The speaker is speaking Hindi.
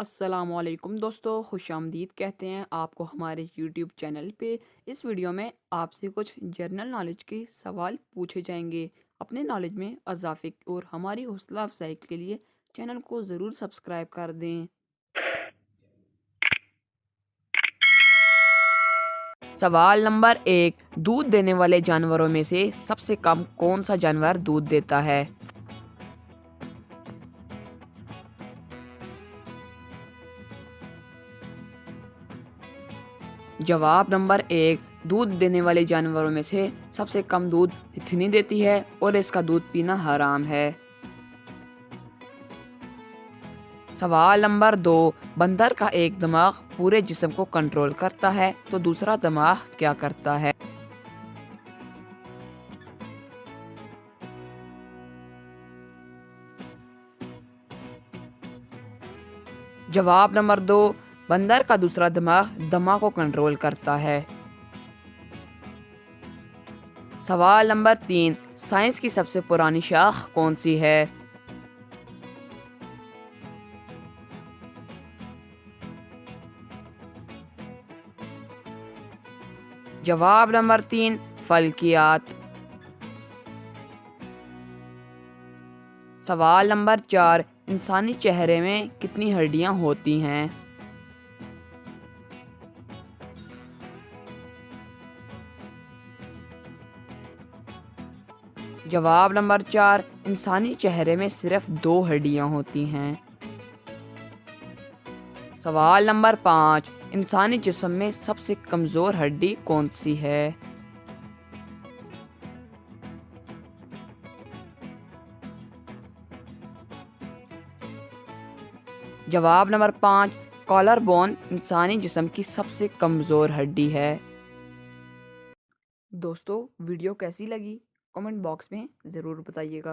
अस्सलामुअलैकुम दोस्तों, खुशामदीद कहते हैं आपको हमारे यूट्यूब चैनल पे। इस वीडियो में आपसे कुछ जनरल नॉलेज के सवाल पूछे जाएंगे। अपने नॉलेज में इजाफे और हमारी हौसला अफजाई के लिए चैनल को ज़रूर सब्सक्राइब कर दें। सवाल नंबर 1। दूध देने वाले जानवरों में से सबसे कम कौन सा जानवर दूध देता है? जवाब नंबर 1। दूध देने वाले जानवरों में से सबसे कम दूध हिथनी देती है और इसका दूध पीना हराम है। सवाल नंबर 2। बंदर का एक दिमाग पूरे जिस्म को कंट्रोल करता है तो दूसरा दिमाग क्या करता है? जवाब नंबर 2। बंदर का दूसरा दिमाग दमा को कंट्रोल करता है। सवाल नंबर 3। साइंस की सबसे पुरानी शाख कौन सी है? जवाब नंबर 3। फल्कियात। सवाल नंबर 4। इंसानी चेहरे में कितनी हड्डियां होती हैं? जवाब नंबर 4। इंसानी चेहरे में सिर्फ 2 हड्डियां होती हैं। सवाल नंबर 5। इंसानी जिस्म में सबसे कमज़ोर हड्डी कौन सी है? जवाब नंबर 5। कॉलर बोन इंसानी जिस्म की सबसे कमज़ोर हड्डी है। दोस्तों, वीडियो कैसी लगी कमेंट बॉक्स में ज़रूर बताइएगा।